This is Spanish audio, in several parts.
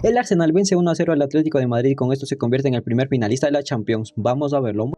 El Arsenal vence 1-0 al Atlético de Madrid y con esto se convierte en el primer finalista de la Champions. Vamos a verlo.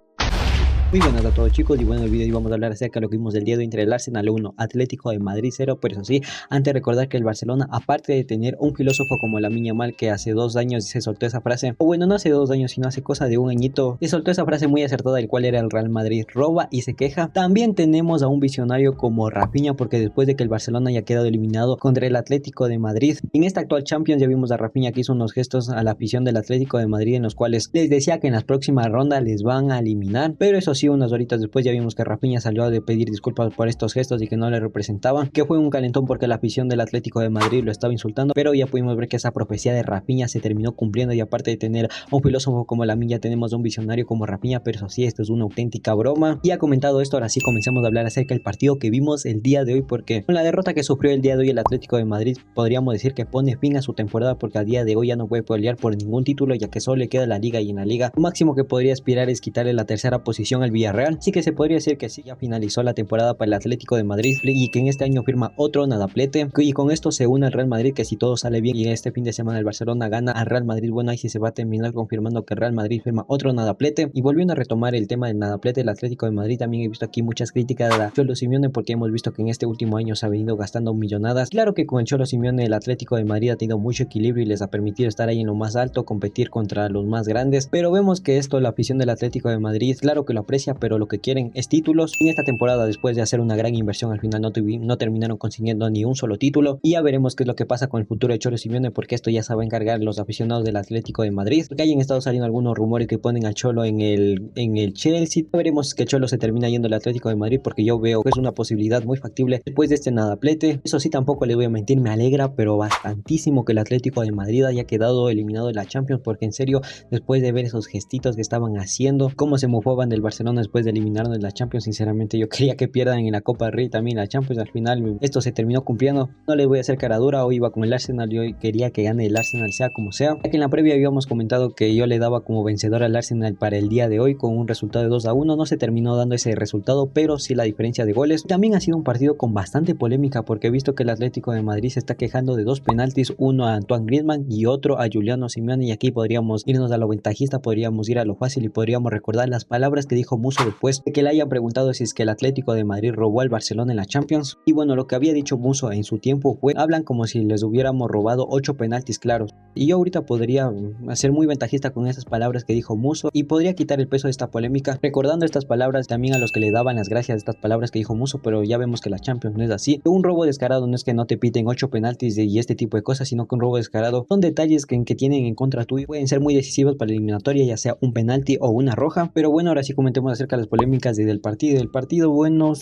Muy buenas a todos chicos y bueno, el video y vamos a hablar acerca de lo que vimos el día de hoy entre el Arsenal 1, Atlético de Madrid 0, pero eso sí, antes de recordar que el Barcelona, aparte de tener un filósofo como Lamine Yamal que hace 2 años se soltó esa frase, o bueno, no hace 2 años sino hace cosa de un añito, se soltó esa frase muy acertada del cual era el Real Madrid roba y se queja. También tenemos a un visionario como Rafinha, porque después de que el Barcelona haya quedado eliminado contra el Atlético de Madrid, en esta actual Champions ya vimos a Rafinha que hizo unos gestos a la afición del Atlético de Madrid en los cuales les decía que en las próximas rondas les van a eliminar, pero eso sí, unas horitas después ya vimos que Rafinha salió a pedir disculpas por estos gestos y que no le representaban, que fue un calentón porque la afición del Atlético de Madrid lo estaba insultando, pero ya pudimos ver que esa profecía de Rafinha se terminó cumpliendo y aparte de tener a un filósofo como Lamine ya tenemos a un visionario como Rafinha, pero eso sí, esto es una auténtica broma. Y ha comentado esto, ahora sí comencemos a hablar acerca del partido que vimos el día de hoy, porque con la derrota que sufrió el día de hoy el Atlético de Madrid podríamos decir que pone fin a su temporada, porque a día de hoy ya no puede pelear por ningún título ya que solo le queda la Liga, y en la Liga lo máximo que podría aspirar es quitarle la tercera posición al Villarreal, así que se podría decir que sí, ya finalizó la temporada para el Atlético de Madrid y que en este año firma otro nadaplete, y con esto se une al Real Madrid, que si todo sale bien y este fin de semana el Barcelona gana al Real Madrid, bueno, ahí sí se va a terminar confirmando que el Real Madrid firma otro nadaplete. Y volviendo a retomar el tema del nadaplete del Atlético de Madrid, también he visto aquí muchas críticas a Cholo Simeone, porque hemos visto que en este último año se ha venido gastando millonadas. Claro que con el Cholo Simeone el Atlético de Madrid ha tenido mucho equilibrio y les ha permitido estar ahí en lo más alto, competir contra los más grandes, pero vemos que esto la afición del Atlético de Madrid claro que lo aprecia, pero lo que quieren es títulos. En esta temporada, después de hacer una gran inversión, al final no terminaron consiguiendo ni un solo título, y ya veremos qué es lo que pasa con el futuro de Cholo Simeone, porque esto ya se va a encargar los aficionados del Atlético de Madrid, porque hayan estado saliendo algunos rumores que ponen al Cholo en el Chelsea. Ya veremos que Cholo se termina yendo al Atlético de Madrid, porque yo veo que es una posibilidad muy factible después de este nadaplete. Eso sí, tampoco le voy a mentir, me alegra pero bastantísimo que el Atlético de Madrid haya quedado eliminado de la Champions, porque en serio, después de ver esos gestitos que estaban haciendo, cómo se mofaban del Barcelona después de eliminarnos de la Champions, sinceramente yo quería que pierdan en la Copa del Rey también la Champions. Al final esto se terminó cumpliendo, no les voy a hacer cara dura, hoy iba con el Arsenal y hoy quería que gane el Arsenal sea como sea, ya que en la previa habíamos comentado que yo le daba como vencedor al Arsenal para el día de hoy con un resultado de 2-1, no se terminó dando ese resultado, pero sí la diferencia de goles. También ha sido un partido con bastante polémica, porque he visto que el Atlético de Madrid se está quejando de 2 penaltis, uno a Antoine Griezmann y otro a Giuliano Simeone, y aquí podríamos irnos a lo ventajista, podríamos ir a lo fácil y podríamos recordar las palabras que dijo Musso después de que le hayan preguntado si es que el Atlético de Madrid robó al Barcelona en la Champions. Y bueno, lo que había dicho Musso en su tiempo fue, hablan como si les hubiéramos robado 8 penaltis claros, y yo ahorita podría ser muy ventajista con esas palabras que dijo Musso y podría quitar el peso de esta polémica recordando estas palabras también a los que le daban las gracias a estas palabras que dijo Musso, pero ya vemos que la Champions no es así. Un robo descarado no es que no te piten 8 penaltis y este tipo de cosas, sino que un robo descarado son detalles que tienen en contra tuyo, pueden ser muy decisivos para la eliminatoria, ya sea un penalti o una roja. Pero bueno, ahora sí comentemos acerca de las polémicas del partido. El partido, bueno,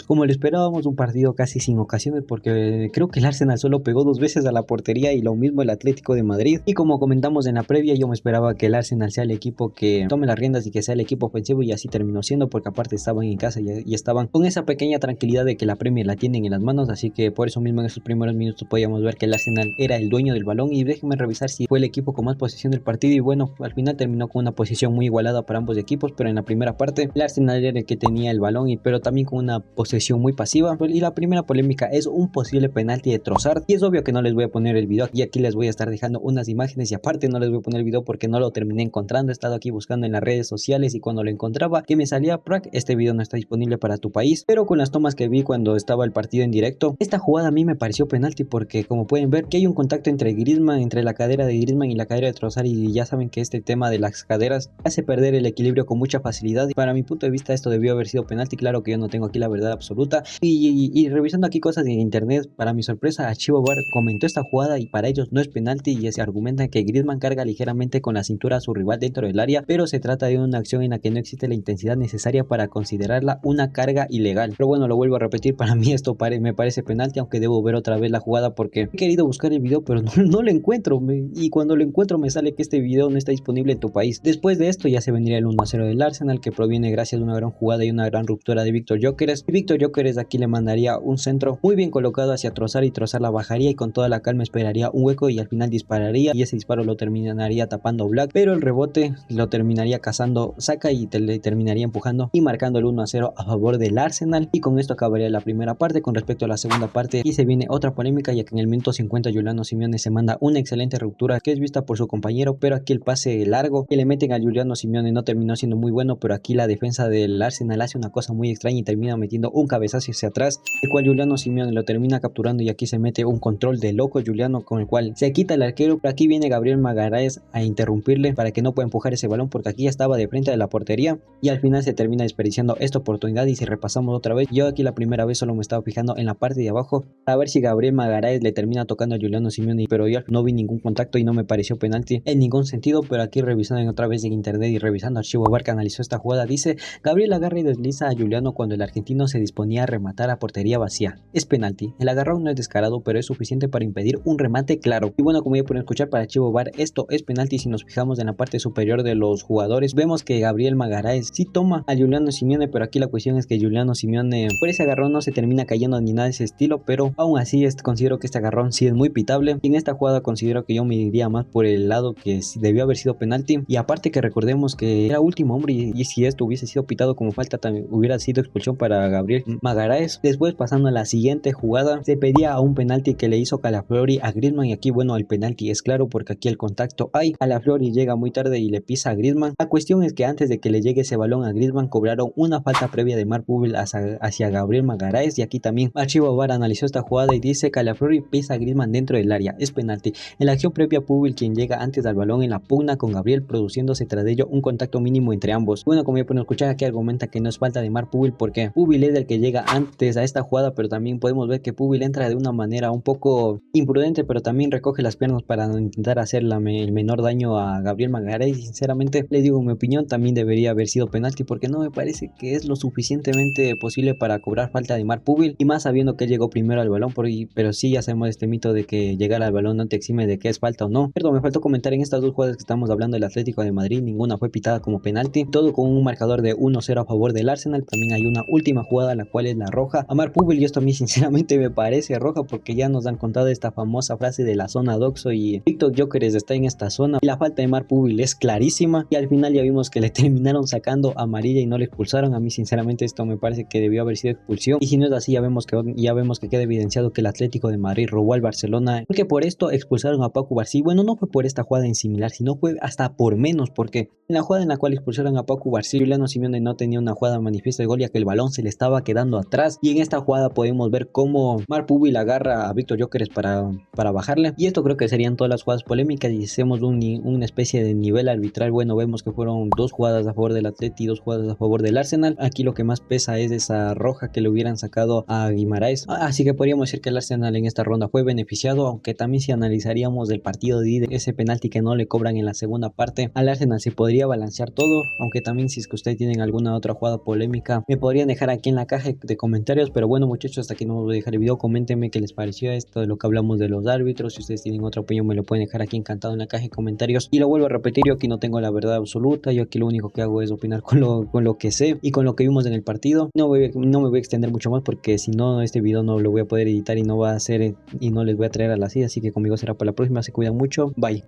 como lo esperábamos, un partido casi sin ocasiones, porque creo que el Arsenal solo pegó 2 veces a la portería y lo mismo el Atlético de Madrid. Y como comentamos en la previa, yo me esperaba que el Arsenal sea el equipo que tome las riendas y que sea el equipo ofensivo, y así terminó siendo, porque aparte estaban en casa y estaban con esa pequeña tranquilidad de que la Premier la tienen en las manos, así que por eso mismo en esos primeros minutos podíamos ver que el Arsenal era el dueño del balón. Y déjenme revisar si fue el equipo con más posesión del partido, y bueno, al final terminó con una posición muy igualada para ambos equipos, pero en la primera parte el Arsenal era el que tenía el balón, pero también con una posesión muy pasiva. Y la primera polémica es un posible penalti de Trossard, y es obvio que no les voy a poner el video y aquí les voy a estar dejando unas imágenes, y aparte no les voy a poner el video porque no lo terminé encontrando. He estado aquí buscando en las redes sociales y cuando lo encontraba que me salía Prac, este video no está disponible para tu país, pero con las tomas que vi cuando estaba el partido en directo, esta jugada a mí me pareció penalti, porque como pueden ver que hay un contacto entre Griezmann, entre la cadera de Griezmann y la cadera de Trossard, y ya saben que este tema de las caderas hace perder el equilibrio con mucha facilidad, y para mi punto de vista esto debió haber sido penalti. Claro que yo no tengo aquí la verdad absoluta, y revisando aquí cosas en internet, para mi sorpresa Archivo VAR comentó esta jugada y para ellos no es penalti, y se argumenta que Griezmann carga ligeramente con la cintura a su rival dentro del área, pero se trata de una acción en la que no existe la intensidad necesaria para considerarla una carga ilegal. Pero bueno, lo vuelvo a repetir, para mí esto me parece penalti, aunque debo ver otra vez la jugada porque he querido buscar el video pero no lo encuentro, y cuando lo encuentro me sale que este video no está disponible en tu país. Después de esto ya se vendría el 1-0 del Arsenal, que proviene gracias a una gran jugada y una gran ruptura de Víctor Gyökeres. Víctor Gyökeres aquí le mandaría un centro muy bien colocado hacia Trossard y Trossard la bajaría y con toda la calma esperaría un hueco y al final dispararía y ese disparo lo terminaría tapando Black, pero el rebote lo terminaría cazando Saka y le terminaría empujando y marcando el 1-0 a favor del Arsenal. Y con esto acabaría la primera parte. Con respecto a la segunda parte, y se viene otra polémica, ya que en el minuto 50 Giuliano Simeone se manda una excelente ruptura que es vista por su compañero, pero aquí el pase largo que le meten a Giuliano Simeone no terminó siendo muy bueno, pero aquí la defensa del Arsenal hace una cosa muy extraña y termina metiendo un cabezazo hacia atrás, el cual Giuliano Simeone lo termina capturando y aquí se mete un control de loco Giuliano con el cual se quita el arquero, pero aquí viene Gabriel Magalhães a interrumpirle para que no pueda empujar ese balón porque aquí ya estaba de frente de la portería y al final se termina desperdiciando esta oportunidad. Y si repasamos otra vez, yo aquí la primera vez solo me estaba fijando en la parte de abajo para ver si Gabriel Magalhães le termina tocando a Giuliano Simeone, pero yo no vi ningún contacto y no me pareció penalti en ningún sentido. Pero aquí revisando otra vez en internet y revisando archivo VAR que analizó esta jugada, dice: Gabriel agarra y desliza a Giuliano cuando el argentino se disponía a rematar a portería vacía. Es penalti. El agarrón no es descarado, pero es suficiente para impedir un remate claro. Y bueno, como ya pueden escuchar para archivo VAR, esto es penalti. Si nos fijamos en la parte superior de los jugadores, vemos que Gabriel Magalhães sí toma a Giuliano Simeone, pero aquí la cuestión es que Giuliano Simeone por ese agarrón no se termina cayendo ni nada de ese estilo, pero aún así considero que este agarrón sí es muy pitable. Y en esta jugada considero que yo me iría más por el lado que debió haber sido penalti. Y aparte que recordemos que era último hombre y si esto hubiese sido pitado como falta también hubiera sido expulsión para Gabriel Magalhães. Después, pasando a la siguiente jugada, se pedía a un penalti que le hizo Calafiori a Griezmann y aquí bueno, el penalti es claro porque aquí el contacto hay. Calafiori llega muy tarde y le pisa a Griezmann. La cuestión es que antes de que le llegue ese balón a Griezmann cobraron una falta previa de Marc Púbil hacia Gabriel Magalhães y aquí también archivo VAR analizó esta jugada y dice: Calafiori pisa a Griezmann dentro del área, es penalti. En la acción previa, Púbil quien llega antes del balón en la pugna con Gabriel, produciéndose tras ello un contacto mínimo entre ambos. Bueno, como ya pueden escuchar, aquí argumenta que no es falta de Marc Púbil porque Púbil es el que llega antes a esta jugada, pero también podemos ver que Púbil entra de una manera un poco imprudente, pero también recoge las piernas para intentar hacer el menor daño a Gabriel Magalhães. Y sinceramente, les digo mi opinión, también debería haber sido penalti porque no me parece que es lo suficientemente posible para cobrar falta de Marc Púbil, y más sabiendo que él llegó primero al balón, pero sí ya sabemos este mito de que llegar al balón no te exime de que es falta o no. Perdón, me faltó comentar en estas dos jugadas que estamos hablando del Atlético de Madrid, ninguna fue pitada como penalti, todo con un marcador de 1-0 a favor del Arsenal. También hay una última jugada la cual es la roja a Marc Púbil y esto a mí sinceramente me parece roja porque ya nos han contado esta famosa frase de la zona doxo y Víctor Gyökeres está en esta zona y la falta de Marc Púbil es clarísima y al final ya vimos que le terminaron sacando amarilla y no le expulsaron. A mí sinceramente esto me parece que debió haber sido expulsión y si no es así ya vemos que queda evidenciado que el Atlético de Madrid robó al Barcelona, porque por esto expulsaron a Pau Cubarsí. Bueno, no fue por esta jugada en similar, sino fue hasta por menos, porque en la jugada en la cual expulsaron a Pau Cubarsí, Giuliano Simeone no tenía una jugada manifiesta de gol ya que el balón se le estaba quedando atrás y en esta jugada podemos ver cómo Marc Púbil agarra a Víctor Gyökeres para bajarle y esto creo que serían todas las jugadas polémicas y hacemos una especie de nivel arbitral. Bueno, vemos que fueron dos jugadas a favor del Atleti y dos jugadas a favor del Arsenal. Aquí lo que más pesa es esa roja que le hubieran sacado a Guimaraes, así que podríamos decir que el Arsenal en esta ronda fue beneficiado, aunque también si analizaríamos del partido de ida, ese penalti que no le cobran en la segunda parte, al Arsenal se podría balancear todo, aunque también si es que ustedes tienen alguna otra jugada polémica me podrían dejar aquí en la caja de comentarios. Pero bueno muchachos, hasta aquí no voy a dejar el video, coméntenme qué les pareció esto de lo que hablamos de los árbitros, si ustedes tienen otra opinión me lo pueden dejar aquí encantado en la caja de comentarios y lo vuelvo a repetir, yo aquí no tengo la verdad absoluta, yo aquí lo único que hago es opinar con lo que sé y con lo que vimos en el partido. No me voy a extender mucho más porque si no este video no lo voy a poder editar y no va a ser y no les voy a traer a la silla, así que conmigo será para la próxima, se cuidan mucho, bye.